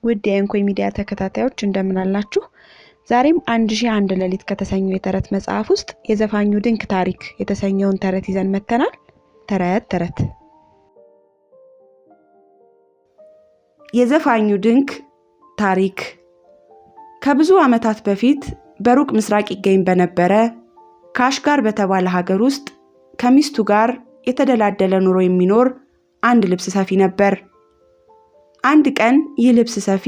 ውድ የእንኮይ ሚዲያ ተከታታዮች እንደምን አላችሁ? ዛሬም 1001 ሌሊት ከተሰኘው የተረት መጽሐፍ ውስጥ የዘፋኙ ድንቅ ታሪክ የተሰኘውን ተረት ይዘን መተናል። ተረት የዘፋኙ ድንቅ ታሪክ ከብዙ ዓመታት በፊት በሩቅ ምስራቅ ይገኝ በነበረ ካሽጋር በተባለ ሀገር ውስጥ ከሚስቱ ጋር የተደላደለ ኑሮ የሚኖር አንድ ልብስ ሰፊ ነበር። አንድ ቀን ይህ ልብስ ሰፊ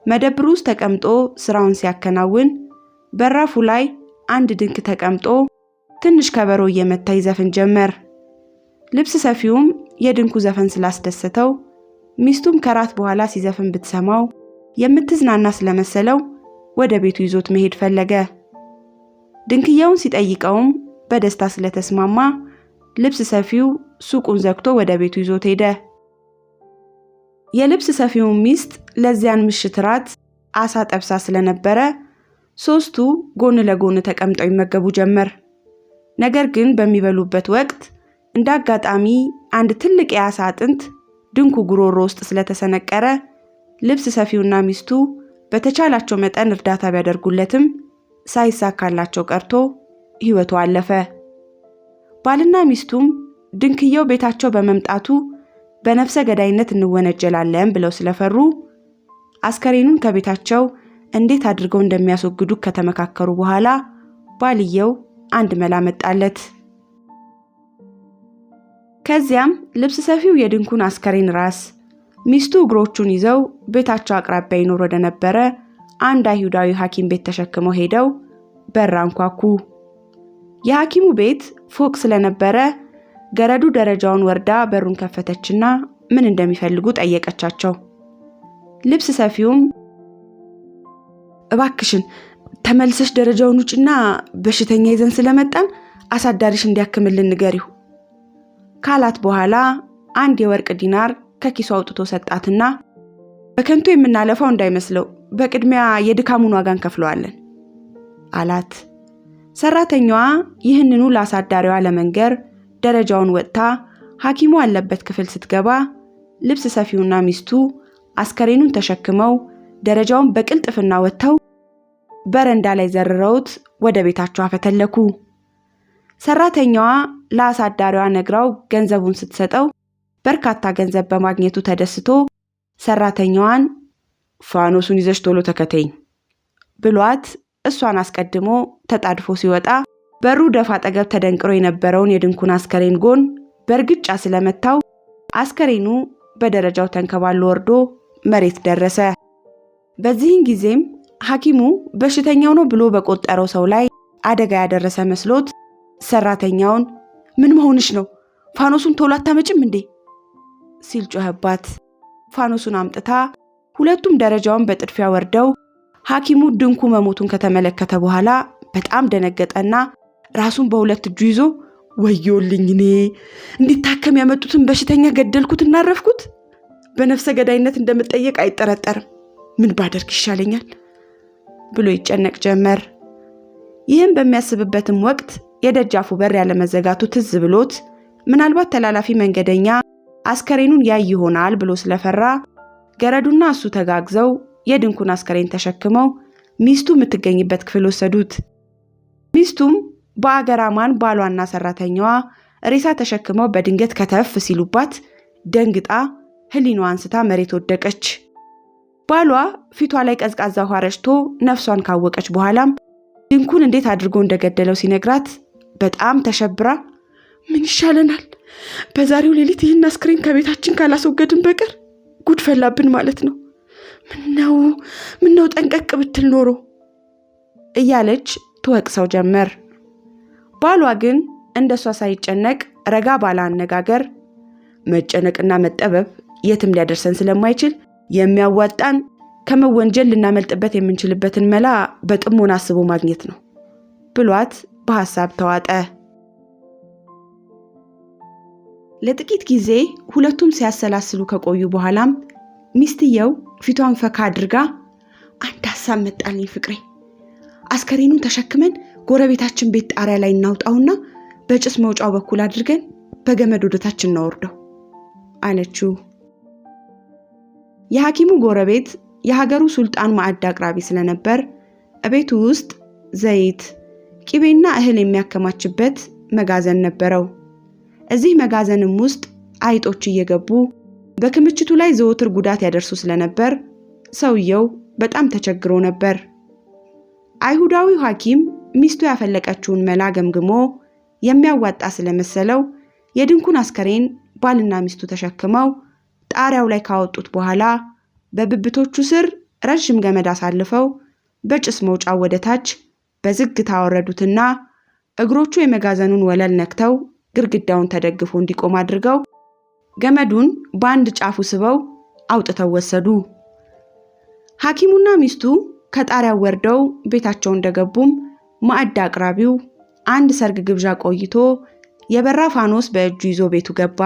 መደብሩ ውስጥ ተቀምጦ ስራውን ሲያከናውን በራፉ ላይ አንድ ድንክ ተቀምጦ ትንሽ ከበሮ እየመታ ይዘፍን ጀመር። ልብስ ሰፊውም የድንኩ ዘፈን ስላስደሰተው ሚስቱም ከራት በኋላ ሲዘፍን ብትሰማው የምትዝናና ስለመሰለው ወደ ቤቱ ይዞት መሄድ ፈለገ። ድንክያውን ሲጠይቀውም በደስታ ስለተስማማ ልብስ ሰፊው ሱቁን ዘግቶ ወደ ቤቱ ይዞት ሄደ። የልብስ ሰፊው ሚስት ለዚያን ምሽት ራት አሳ ጠብሳ ስለነበረ ሶስቱ ጎን ለጎን ተቀምጠው ይመገቡ ጀመር። ነገር ግን በሚበሉበት ወቅት እንዳጋጣሚ አንድ ትልቅ የአሳ አጥንት ድንኩ ጉሮሮ ውስጥ ስለተሰነቀረ ልብስ ሰፊውና ሚስቱ በተቻላቸው መጠን እርዳታ ቢያደርጉለትም ሳይሳካላቸው ቀርቶ ሕይወቱ አለፈ። ባልና ሚስቱም ድንክየው ቤታቸው በመምጣቱ በነፍሰ ገዳይነት እንወነጀላለን ብለው ስለፈሩ አስከሬኑን ከቤታቸው እንዴት አድርገው እንደሚያስወግዱ ከተመካከሩ በኋላ ባልየው አንድ መላ መጣለት። ከዚያም ልብስ ሰፊው የድንኩን አስከሬን ራስ፣ ሚስቱ እግሮቹን ይዘው ቤታቸው አቅራቢያ ይኖር ወደ ነበረ አንድ አይሁዳዊ ሐኪም ቤት ተሸክመው ሄደው በር አንኳኩ። የሐኪሙ ቤት ፎቅ ስለነበረ ገረዱ ደረጃውን ወርዳ በሩን ከፈተችና ምን እንደሚፈልጉ ጠየቀቻቸው። ልብስ ሰፊውም እባክሽን ተመልሰሽ ደረጃውን ውጭና በሽተኛ ይዘን ስለመጣን አሳዳሪሽ እንዲያክምልን ንገሪው ካላት በኋላ አንድ የወርቅ ዲናር ከኪሱ አውጥቶ ሰጣትና በከንቱ የምናለፋው እንዳይመስለው በቅድሚያ የድካሙን ዋጋ እንከፍለዋለን አላት። ሰራተኛዋ ይህንኑ ለአሳዳሪዋ ለመንገር ደረጃውን ወጥታ ሐኪሙ ያለበት ክፍል ስትገባ ልብስ ሰፊውና ሚስቱ አስከሬኑን ተሸክመው ደረጃውን በቅልጥፍና ወጥተው በረንዳ ላይ ዘርረውት ወደ ቤታቸው አፈተለኩ። ሰራተኛዋ ለአሳዳሪዋ ነግራው ገንዘቡን ስትሰጠው በርካታ ገንዘብ በማግኘቱ ተደስቶ ሰራተኛዋን ፋኖሱን ይዘሽ ቶሎ ተከተኝ ብሏት እሷን አስቀድሞ ተጣድፎ ሲወጣ በሩ ደፋ አጠገብ ተደንቅሮ የነበረውን የድንኩን አስከሬን ጎን በርግጫ ስለመታው አስከሬኑ በደረጃው ተንከባሎ ወርዶ መሬት ደረሰ። በዚህን ጊዜም ሐኪሙ በሽተኛው ነው ብሎ በቆጠረው ሰው ላይ አደጋ ያደረሰ መስሎት ሰራተኛውን ምን መሆንሽ ነው? ፋኖሱን ቶሎ አታመጭም እንዴ? ሲል ጮኸባት። ፋኖሱን አምጥታ ሁለቱም ደረጃውን በጥድፊያ ወርደው ሐኪሙ ድንኩ መሞቱን ከተመለከተ በኋላ በጣም ደነገጠና ራሱን በሁለት እጁ ይዞ ወዮልኝ፣ እኔ እንዲታከም ያመጡትን በሽተኛ ገደልኩት እናረፍኩት፣ በነፍሰ ገዳይነት እንደምጠየቅ አይጠረጠርም፣ ምን ባደርግ ይሻለኛል ብሎ ይጨነቅ ጀመር። ይህም በሚያስብበትም ወቅት የደጃፉ በር ያለ መዘጋቱ ትዝ ብሎት ምናልባት ተላላፊ መንገደኛ አስከሬኑን ያይ ይሆናል ብሎ ስለፈራ ገረዱና እሱ ተጋግዘው የድንኩን አስከሬን ተሸክመው ሚስቱ የምትገኝበት ክፍል ወሰዱት። ሚስቱም በአገራማን ባሏና ሰራተኛዋ ሬሳ ተሸክመው በድንገት ከተፍ ሲሉባት ደንግጣ ህሊናዋን አንስታ መሬት ወደቀች። ባሏ ፊቷ ላይ ቀዝቃዛ ውሃ ረጭቶ ነፍሷን ካወቀች በኋላም ድንኩን እንዴት አድርጎ እንደገደለው ሲነግራት በጣም ተሸብራ ምን ይሻለናል? በዛሬው ሌሊት ይህን አስከሬን ከቤታችን ካላስወገድን በቀር ጉድ ፈላብን ማለት ነው። ምነው ጠንቀቅ ብትል ኖሮ እያለች ትወቅሰው ጀመር። ባሏ ግን እንደሷ ሳይጨነቅ ረጋ ባለ አነጋገር መጨነቅና መጠበብ የትም ሊያደርሰን ስለማይችል የሚያዋጣን ከመወንጀል ልናመልጥበት የምንችልበትን መላ በጥሞና አስቦ ማግኘት ነው ብሏት በሐሳብ ተዋጠ። ለጥቂት ጊዜ ሁለቱም ሲያሰላስሉ ከቆዩ በኋላም ሚስትየው ፊቷን ፈካ አድርጋ አንድ ሐሳብ መጣልኝ ፍቅሬ፣ አስከሬኑን ተሸክመን ጎረቤታችን ቤት ጣሪያ ላይ እናውጣውና በጭስ መውጫው በኩል አድርገን በገመድ ወደታች እናወርደው አለችው። የሐኪሙ ጎረቤት የሀገሩ ሱልጣን ማዕድ አቅራቢ ስለነበር እቤቱ ውስጥ ዘይት፣ ቂቤና እህል የሚያከማችበት መጋዘን ነበረው። እዚህ መጋዘንም ውስጥ አይጦች እየገቡ በክምችቱ ላይ ዘወትር ጉዳት ያደርሱ ስለነበር ሰውየው በጣም ተቸግሮ ነበር። አይሁዳዊው ሐኪም ሚስቱ ያፈለቀችውን መላ ገምግሞ የሚያዋጣ ስለመሰለው የድንኩን አስከሬን ባልና ሚስቱ ተሸክመው ጣሪያው ላይ ካወጡት በኋላ በብብቶቹ ስር ረጅም ገመድ አሳልፈው በጭስ መውጫው ወደ ታች በዝግታ አወረዱትና እግሮቹ የመጋዘኑን ወለል ነክተው ግድግዳውን ተደግፎ እንዲቆም አድርገው ገመዱን በአንድ ጫፉ ስበው አውጥተው ወሰዱ። ሐኪሙና ሚስቱ ከጣሪያው ወርደው ቤታቸው እንደገቡም ማዕድ አቅራቢው አንድ ሰርግ ግብዣ ቆይቶ የበራ ፋኖስ በእጁ ይዞ ቤቱ ገባ።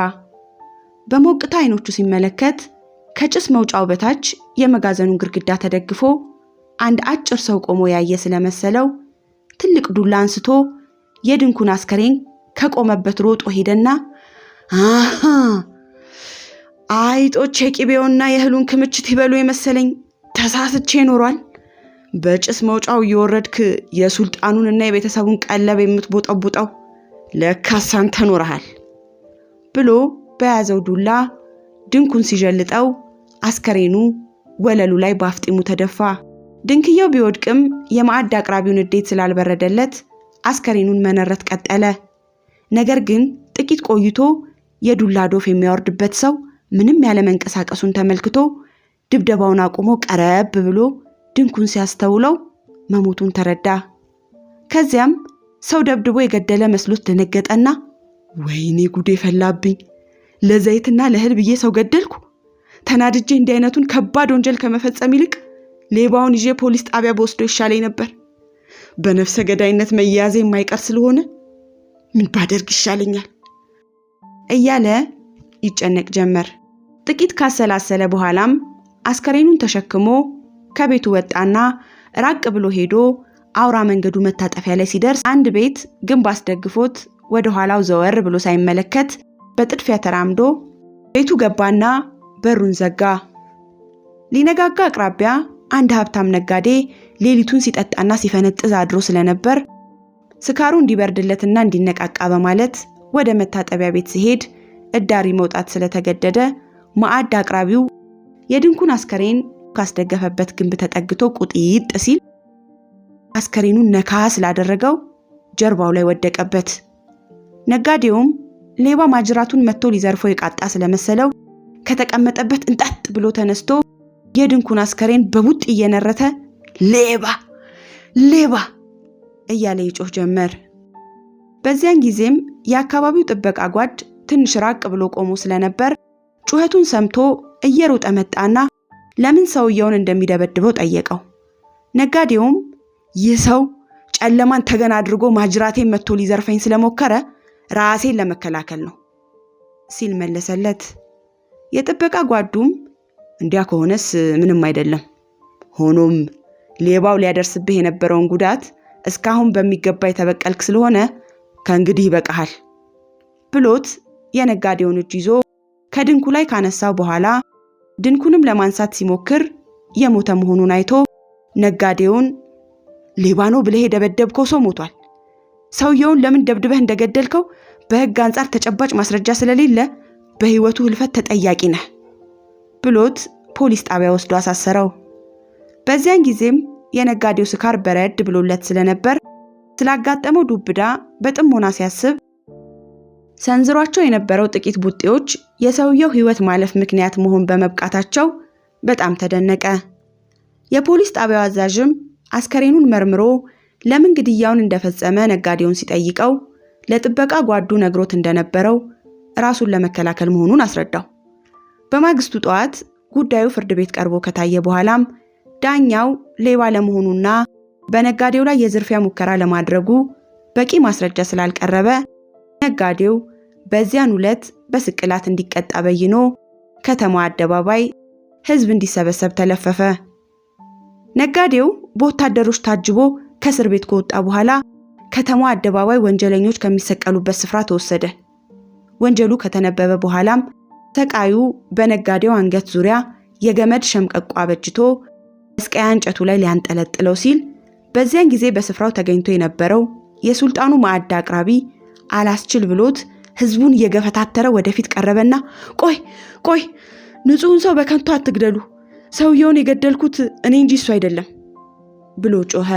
በሞቅታ አይኖቹ ሲመለከት ከጭስ መውጫው በታች የመጋዘኑን ግድግዳ ተደግፎ አንድ አጭር ሰው ቆሞ ያየ ስለመሰለው ትልቅ ዱላ አንስቶ የድንኩን አስከሬን ከቆመበት ሮጦ ሄደና አይጦች የቂቤውና የእህሉን ክምችት ይበሉ የመሰለኝ ተሳስቼ ኖሯል። በጭስ መውጫው እየወረድክ የሱልጣኑንና የቤተሰቡን ቀለብ የምትቦጠቡጠው ለካስ አንተ ኖረሃል ብሎ በያዘው ዱላ ድንኩን ሲጀልጠው አስከሬኑ ወለሉ ላይ ባፍጢሙ ተደፋ። ድንክየው ቢወድቅም የማዕድ አቅራቢውን ንዴት ስላልበረደለት አስከሬኑን መነረት ቀጠለ። ነገር ግን ጥቂት ቆይቶ የዱላ ዶፍ የሚያወርድበት ሰው ምንም ያለ መንቀሳቀሱን ተመልክቶ ድብደባውን አቁሞ ቀረብ ብሎ ድንኩን ሲያስተውለው መሞቱን ተረዳ። ከዚያም ሰው ደብድቦ የገደለ መስሎት ደነገጠና ወይኔ ጉዴ ፈላብኝ፣ ለዘይትና ለእህል ብዬ ሰው ገደልኩ። ተናድጄ እንዲህ አይነቱን ከባድ ወንጀል ከመፈጸም ይልቅ ሌባውን ይዤ ፖሊስ ጣቢያ በወስዶ ይሻለኝ ነበር። በነፍሰ ገዳይነት መያዜ የማይቀር ስለሆነ ምን ባደርግ ይሻለኛል እያለ ይጨነቅ ጀመር። ጥቂት ካሰላሰለ በኋላም አስከሬኑን ተሸክሞ ከቤቱ ወጣና ራቅ ብሎ ሄዶ አውራ መንገዱ መታጠፊያ ላይ ሲደርስ አንድ ቤት ግንብ አስደግፎት ወደ ኋላው ዘወር ብሎ ሳይመለከት በጥድፊያ ተራምዶ ቤቱ ገባና በሩን ዘጋ። ሊነጋጋ አቅራቢያ አንድ ሀብታም ነጋዴ ሌሊቱን ሲጠጣና ሲፈነጥዝ አድሮ ስለነበር ስካሩ እንዲበርድለትና እንዲነቃቃ በማለት ወደ መታጠቢያ ቤት ሲሄድ እዳሪ መውጣት ስለተገደደ ማዕድ አቅራቢው የድንኩን አስከሬን ካስደገፈበት ግንብ ተጠግቶ ቁጢጥ ሲል አስከሬኑን ነካ ስላደረገው ጀርባው ላይ ወደቀበት። ነጋዴውም ሌባ ማጅራቱን መጥቶ ሊዘርፈው የቃጣ ስለመሰለው ከተቀመጠበት እንጣጥ ብሎ ተነስቶ የድንኩን አስከሬን በቡጥ እየነረተ ሌባ ሌባ እያለ ይጮህ ጀመር። በዚያን ጊዜም የአካባቢው ጥበቃ ጓድ ትንሽ ራቅ ብሎ ቆሞ ስለነበር ጩኸቱን ሰምቶ እየሮጠ መጣና ለምን ሰውየውን እንደሚደበድበው ጠየቀው። ነጋዴውም ይህ ሰው ጨለማን ተገን አድርጎ ማጅራቴን መጥቶ ሊዘርፈኝ ስለሞከረ ራሴን ለመከላከል ነው ሲል መለሰለት። የጥበቃ ጓዱም እንዲያ ከሆነስ ምንም አይደለም፣ ሆኖም ሌባው ሊያደርስብህ የነበረውን ጉዳት እስካሁን በሚገባ የተበቀልክ ስለሆነ ከእንግዲህ ይበቃሃል ብሎት የነጋዴውን እጅ ይዞ ከድንኩ ላይ ካነሳው በኋላ ድንኩንም ለማንሳት ሲሞክር የሞተ መሆኑን አይቶ ነጋዴውን ሌባ ነው ብለህ የደበደብከው ሰው ሞቷል። ሰውየውን ለምን ደብድበህ እንደገደልከው በሕግ አንጻር ተጨባጭ ማስረጃ ስለሌለ በሕይወቱ ህልፈት ተጠያቂ ነህ ብሎት ፖሊስ ጣቢያ ወስዶ አሳሰረው። በዚያን ጊዜም የነጋዴው ስካር በረድ ብሎለት ስለነበር ስላጋጠመው ዱብዳ በጥሞና ሲያስብ ሰንዝሯቸው የነበረው ጥቂት ቡጤዎች የሰውየው ህይወት ማለፍ ምክንያት መሆን በመብቃታቸው በጣም ተደነቀ። የፖሊስ ጣቢያው አዛዥም አስከሬኑን መርምሮ ለምን ግድያውን እንደፈጸመ ነጋዴውን ሲጠይቀው ለጥበቃ ጓዱ ነግሮት እንደነበረው ራሱን ለመከላከል መሆኑን አስረዳው። በማግስቱ ጠዋት ጉዳዩ ፍርድ ቤት ቀርቦ ከታየ በኋላም ዳኛው ሌባ ለመሆኑና በነጋዴው ላይ የዝርፊያ ሙከራ ለማድረጉ በቂ ማስረጃ ስላልቀረበ ነጋዴው በዚያን ዕለት በስቅላት እንዲቀጣ በይኖ ከተማው አደባባይ ህዝብ እንዲሰበሰብ ተለፈፈ። ነጋዴው በወታደሮች ታጅቦ ከእስር ቤት ከወጣ በኋላ ከተማው አደባባይ ወንጀለኞች ከሚሰቀሉበት ስፍራ ተወሰደ። ወንጀሉ ከተነበበ በኋላም ሰቃዩ በነጋዴው አንገት ዙሪያ የገመድ ሸምቀቆ አበጅቶ መስቀያ እንጨቱ ላይ ሊያንጠለጥለው ሲል በዚያን ጊዜ በስፍራው ተገኝቶ የነበረው የሱልጣኑ ማዕድ አቅራቢ አላስችል ብሎት ህዝቡን እየገፈታተረ ወደፊት ቀረበና ቆይ ንጹህን ሰው በከንቱ አትግደሉ፣ ሰውየውን የገደልኩት እኔ እንጂ እሱ አይደለም ብሎ ጮኸ።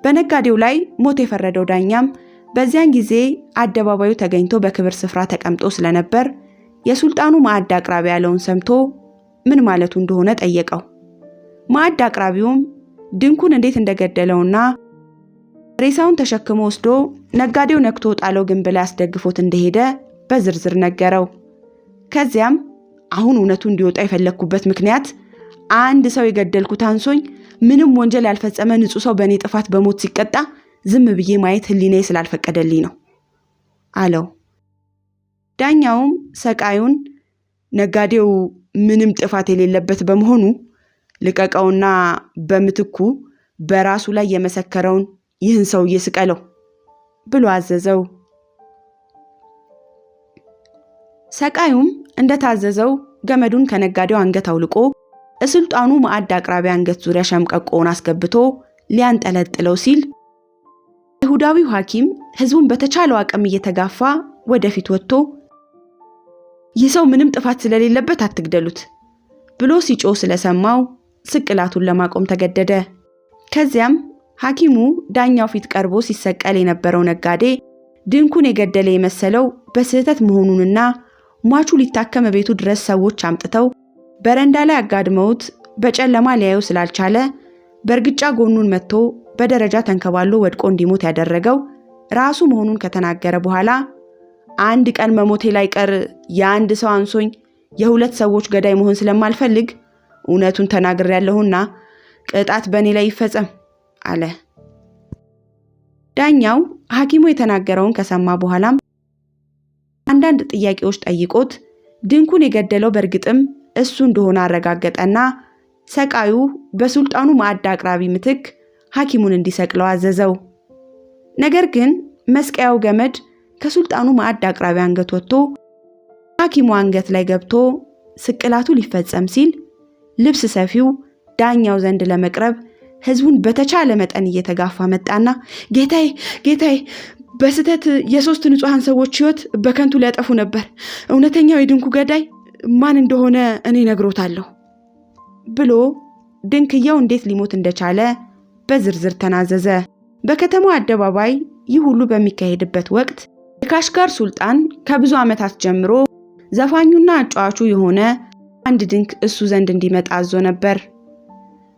በነጋዴው ላይ ሞት የፈረደው ዳኛም በዚያን ጊዜ አደባባዩ ተገኝቶ በክብር ስፍራ ተቀምጦ ስለነበር የሱልጣኑ ማዕድ አቅራቢ ያለውን ሰምቶ ምን ማለቱ እንደሆነ ጠየቀው። ማዕድ አቅራቢውም ድንኩን እንዴት እንደገደለውና ሬሳውን ተሸክሞ ወስዶ ነጋዴው ነክቶ ጣለው ግንብ ላይ አስደግፎት እንደሄደ በዝርዝር ነገረው። ከዚያም አሁን እውነቱ እንዲወጣ የፈለግኩበት ምክንያት አንድ ሰው የገደልኩት አንሶኝ ምንም ወንጀል ያልፈጸመ ንጹህ ሰው በእኔ ጥፋት በሞት ሲቀጣ ዝም ብዬ ማየት ህሊናዬ ስላልፈቀደልኝ ነው አለው። ዳኛውም ሰቃዩን ነጋዴው ምንም ጥፋት የሌለበት በመሆኑ ልቀቀውና በምትኩ በራሱ ላይ የመሰከረውን ይህን ሰውዬ ስቀለው ብሎ አዘዘው። ሰቃዩም እንደታዘዘው ገመዱን ከነጋዴው አንገት አውልቆ የሱልጣኑ ማዕድ አቅራቢ አንገት ዙሪያ ሸምቀቆውን አስገብቶ ሊያንጠለጥለው ሲል ይሁዳዊው ሐኪም ህዝቡን በተቻለው አቅም እየተጋፋ ወደፊት ወጥቶ ይህ ሰው ምንም ጥፋት ስለሌለበት አትግደሉት ብሎ ሲጮህ ስለሰማው ስቅላቱን ለማቆም ተገደደ። ከዚያም ሐኪሙ ዳኛው ፊት ቀርቦ ሲሰቀል የነበረው ነጋዴ ድንኩን የገደለ የመሰለው በስህተት መሆኑንና ሟቹ ሊታከም ቤቱ ድረስ ሰዎች አምጥተው በረንዳ ላይ አጋድመውት በጨለማ ሊያየው ስላልቻለ በእርግጫ ጎኑን መጥቶ በደረጃ ተንከባሎ ወድቆ እንዲሞት ያደረገው ራሱ መሆኑን ከተናገረ በኋላ አንድ ቀን መሞቴ ላይ ቀር የአንድ ሰው አንሶኝ የሁለት ሰዎች ገዳይ መሆን ስለማልፈልግ እውነቱን ተናግሬያለሁና ቅጣት በእኔ ላይ ይፈጸም አለ። ዳኛው ሐኪሙ የተናገረውን ከሰማ በኋላም አንዳንድ ጥያቄዎች ጠይቆት ድንኩን የገደለው በእርግጥም እሱ እንደሆነ አረጋገጠና ሰቃዩ በሱልጣኑ ማዕድ አቅራቢ ምትክ ሐኪሙን እንዲሰቅለው አዘዘው። ነገር ግን መስቀያው ገመድ ከሱልጣኑ ማዕድ አቅራቢ አንገት ወጥቶ ሐኪሙ አንገት ላይ ገብቶ ስቅላቱ ሊፈጸም ሲል ልብስ ሰፊው ዳኛው ዘንድ ለመቅረብ ህዝቡን በተቻለ መጠን እየተጋፋ መጣና ጌታዬ በስተት የሶስት ንጹሃን ሰዎች ህይወት በከንቱ ሊያጠፉ ነበር። እውነተኛው የድንኩ ገዳይ ማን እንደሆነ እኔ ነግሮታለሁ ብሎ ድንክየው እንዴት ሊሞት እንደቻለ በዝርዝር ተናዘዘ። በከተማው አደባባይ ይህ ሁሉ በሚካሄድበት ወቅት የካሽጋር ሱልጣን ከብዙ ዓመታት ጀምሮ ዘፋኙና አጫዋቹ የሆነ አንድ ድንክ እሱ ዘንድ እንዲመጣ አዞ ነበር።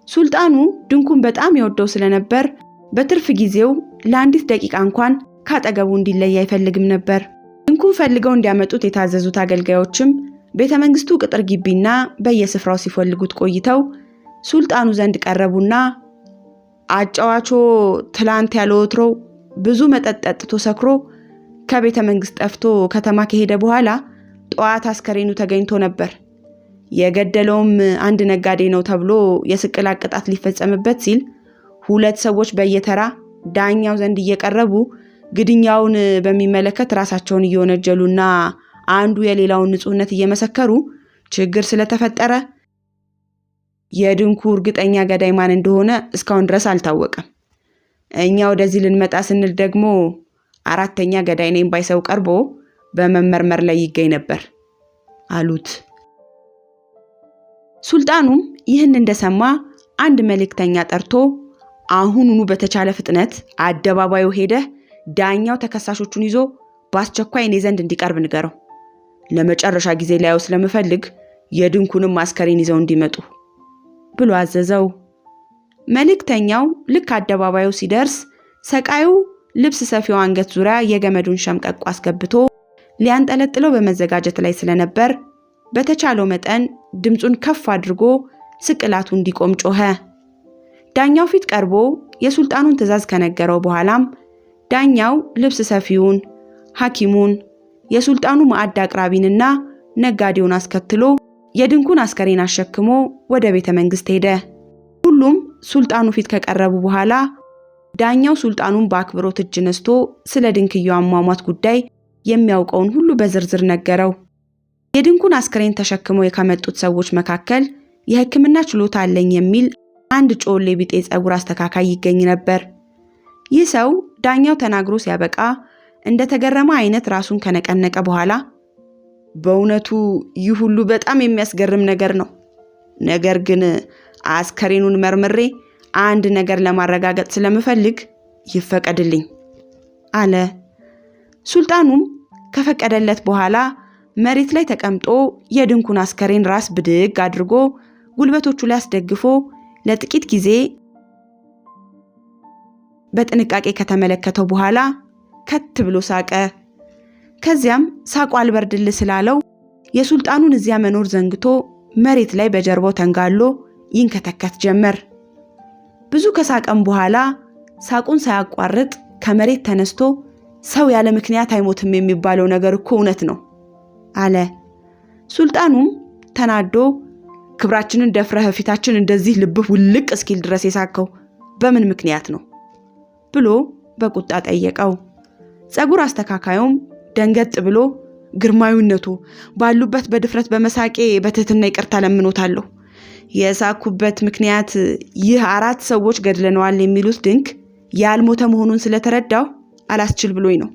ሱልጣኑ ድንኩን በጣም ይወደው ስለነበር በትርፍ ጊዜው ለአንዲት ደቂቃ እንኳን ካጠገቡ እንዲለይ አይፈልግም ነበር። ድንኩን ፈልገው እንዲያመጡት የታዘዙት አገልጋዮችም ቤተ መንግስቱ ቅጥር ግቢና በየስፍራው ሲፈልጉት ቆይተው ሱልጣኑ ዘንድ ቀረቡና አጫዋቾ ትላንት ያለ ወትሮ ብዙ መጠጥ ጠጥቶ ሰክሮ ከቤተ መንግስት ጠፍቶ ከተማ ከሄደ በኋላ ጠዋት አስከሬኑ ተገኝቶ ነበር። የገደለውም አንድ ነጋዴ ነው ተብሎ የስቅላት ቅጣት ሊፈጸምበት ሲል ሁለት ሰዎች በየተራ ዳኛው ዘንድ እየቀረቡ ግድኛውን በሚመለከት ራሳቸውን እየወነጀሉና አንዱ የሌላውን ንጹህነት እየመሰከሩ ችግር ስለተፈጠረ የድንኩ እርግጠኛ ገዳይ ማን እንደሆነ እስካሁን ድረስ አልታወቀም። እኛ ወደዚህ ልንመጣ ስንል ደግሞ አራተኛ ገዳይ ነኝ ባይ ሰው ቀርቦ በመመርመር ላይ ይገኝ ነበር አሉት። ሱልጣኑም ይህን እንደሰማ አንድ መልእክተኛ ጠርቶ አሁኑኑ በተቻለ ፍጥነት አደባባዩ ሄደህ ዳኛው ተከሳሾቹን ይዞ በአስቸኳይ እኔ ዘንድ እንዲቀርብ ንገረው፣ ለመጨረሻ ጊዜ ላየው ስለምፈልግ የድንኩንም አስከሬን ይዘው እንዲመጡ ብሎ አዘዘው። መልእክተኛው ልክ አደባባዩ ሲደርስ ሰቃዩ ልብስ ሰፊው አንገት ዙሪያ የገመዱን ሸምቀቆ አስገብቶ ሊያንጠለጥለው በመዘጋጀት ላይ ስለነበር በተቻለው መጠን ድምጹን ከፍ አድርጎ ስቅላቱ እንዲቆም ጮኸ። ዳኛው ፊት ቀርቦ የሱልጣኑን ትዕዛዝ ከነገረው በኋላም ዳኛው ልብስ ሰፊውን፣ ሐኪሙን፣ የሱልጣኑ ማዕድ አቅራቢንና ነጋዴውን አስከትሎ የድንኩን አስከሬን አሸክሞ ወደ ቤተ መንግስት ሄደ። ሁሉም ሱልጣኑ ፊት ከቀረቡ በኋላ ዳኛው ሱልጣኑን በአክብሮት እጅ ነስቶ ስለ ድንክየው አሟሟት ጉዳይ የሚያውቀውን ሁሉ በዝርዝር ነገረው። የድንኩን አስክሬን ተሸክመው ከመጡት ሰዎች መካከል የሕክምና ችሎታ አለኝ የሚል አንድ ጮሌ ቢጤ ጸጉር አስተካካይ ይገኝ ነበር። ይህ ሰው ዳኛው ተናግሮ ሲያበቃ እንደተገረመ አይነት ራሱን ከነቀነቀ በኋላ በእውነቱ ይህ ሁሉ በጣም የሚያስገርም ነገር ነው። ነገር ግን አስከሬኑን መርምሬ አንድ ነገር ለማረጋገጥ ስለምፈልግ ይፈቀድልኝ አለ። ሱልጣኑም ከፈቀደለት በኋላ መሬት ላይ ተቀምጦ የድንኩን አስከሬን ራስ ብድግ አድርጎ ጉልበቶቹ ላይ አስደግፎ ለጥቂት ጊዜ በጥንቃቄ ከተመለከተው በኋላ ከት ብሎ ሳቀ። ከዚያም ሳቁ አልበርድል ስላለው የሱልጣኑን እዚያ መኖር ዘንግቶ መሬት ላይ በጀርባው ተንጋሎ ይንከተከት ጀመር። ብዙ ከሳቀም በኋላ ሳቁን ሳያቋርጥ ከመሬት ተነስቶ ሰው ያለ ምክንያት አይሞትም የሚባለው ነገር እኮ እውነት ነው አለ። ሱልጣኑም ተናዶ ክብራችንን ደፍረህ ፊታችን እንደዚህ ልብህ ውልቅ እስኪል ድረስ የሳከው በምን ምክንያት ነው ብሎ በቁጣ ጠየቀው። ጸጉር አስተካካዩም ደንገጥ ብሎ ግርማዊነቱ ባሉበት በድፍረት በመሳቄ በትህትና ይቅርታ ለምኖታለሁ። የሳኩበት ምክንያት ይህ 4 ሰዎች ገድለነዋል የሚሉት ድንክ ያልሞተ መሆኑን ስለተረዳው አላስችል ብሎኝ ነው።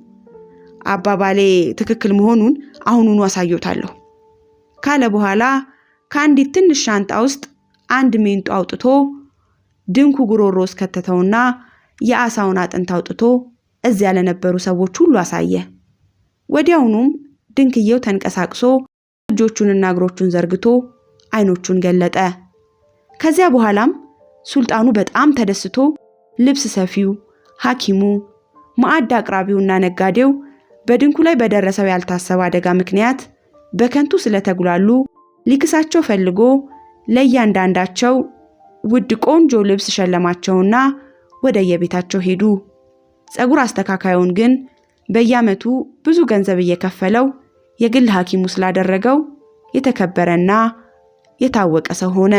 አባባሌ ትክክል መሆኑን አሁኑኑ አሳየውታለሁ ካለ በኋላ ከአንዲት ትንሽ ሻንጣ ውስጥ አንድ ሜንጦ አውጥቶ ድንኩ ጉሮሮ ውስጥ ከተተውና የአሳውን አጥንት አውጥቶ እዚያ ለነበሩ ሰዎች ሁሉ አሳየ። ወዲያውኑም ድንክየው ተንቀሳቅሶ እጆቹንና እግሮቹን ዘርግቶ አይኖቹን ገለጠ። ከዚያ በኋላም ሱልጣኑ በጣም ተደስቶ ልብስ ሰፊው፣ ሐኪሙ፣ ማዕድ አቅራቢውና ነጋዴው በድንኩ ላይ በደረሰው ያልታሰበ አደጋ ምክንያት በከንቱ ስለተጉላሉ ሊክሳቸው ፈልጎ ለእያንዳንዳቸው ውድ ቆንጆ ልብስ ሸለማቸውና ወደ የቤታቸው ሄዱ። ጸጉር አስተካካዩን ግን በየዓመቱ ብዙ ገንዘብ እየከፈለው የግል ሐኪሙ ስላደረገው የተከበረና የታወቀ ሰው ሆነ።